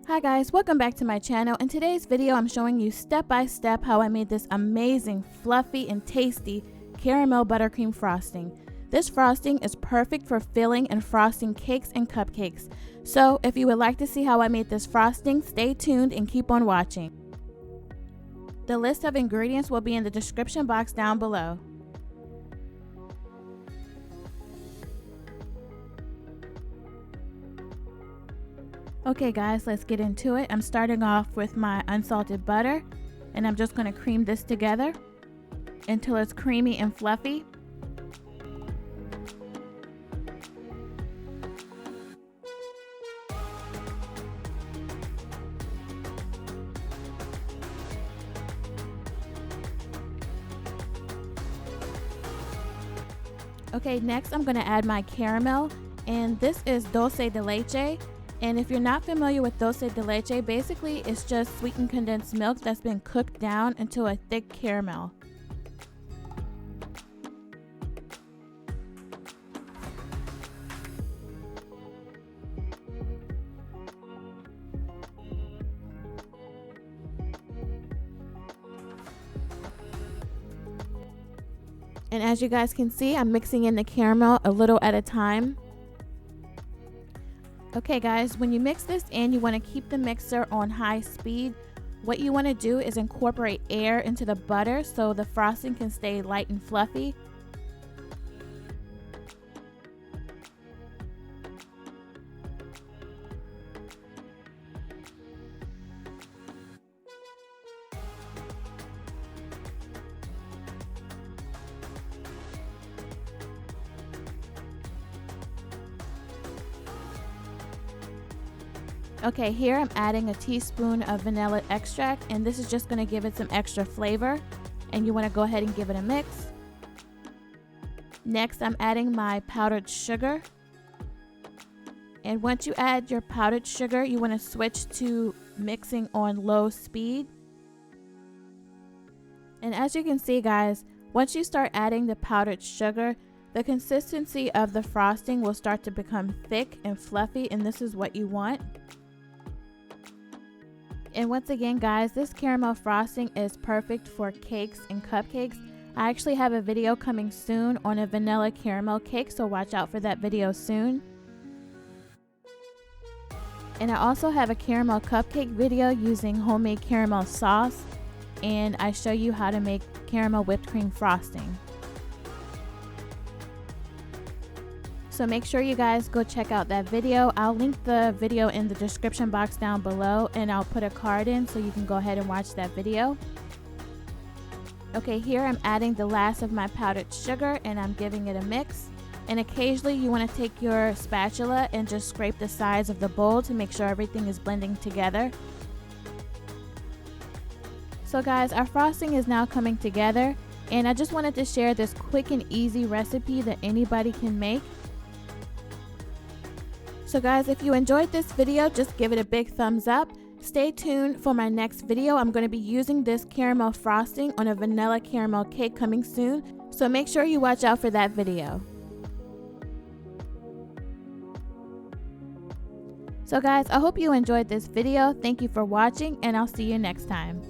Hi guys, welcome back to my channel. In today's video, I'm showing you step by step how I made this amazing, fluffy, and tasty caramel buttercream frosting. This frosting is perfect for filling and frosting cakes and cupcakes. So if you would like to see how I made this frosting, stay tuned and keep on watching. The list of ingredients will be in the description box down below. Okay guys, let's get into it. I'm starting off with my unsalted butter, and I'm just going to cream this together until it's creamy and fluffy. Okay, next I'm going to add my caramel, and this is Dulce de Leche. And if you're not familiar with Dulce de Leche, basically it's just sweetened condensed milk that's been cooked down into a thick caramel. And as you guys can see, I'm mixing in the caramel a little at a time. Okay guys, when you mix this in, you want to keep the mixer on high speed. What you want to do is incorporate air into the butter so the frosting can stay light and fluffy. Okay, here I'm adding a teaspoon of vanilla extract, and this is just going to give it some extra flavor, and you want to go ahead and give it a mix. Next, I'm adding my powdered sugar, and once you add your powdered sugar, you want to switch to mixing on low speed. And as you can see guys, once you start adding the powdered sugar, the consistency of the frosting will start to become thick and fluffy, and this is what you want. And once again guys, this caramel frosting is perfect for cakes and cupcakes. I actually have a video coming soon on a vanilla caramel cake, so watch out for that video soon. And I also have a caramel cupcake video using homemade caramel sauce, and I show you how to make caramel whipped cream frosting. So make sure you guys go check out that video. I'll link the video in the description box down below, and I'll put a card in so you can go ahead and watch that video. Okay, here I'm adding the last of my powdered sugar, and I'm giving it a mix. And occasionally you want to take your spatula and just scrape the sides of the bowl to make sure everything is blending together. So guys, our frosting is now coming together, and I just wanted to share this quick and easy recipe that anybody can make. So guys, if you enjoyed this video, just give it a big thumbs up. Stay tuned for my next video. I'm going to be using this caramel frosting on a vanilla caramel cake coming soon, so make sure you watch out for that video. So guys, I hope you enjoyed this video. Thank you for watching, and I'll see you next time.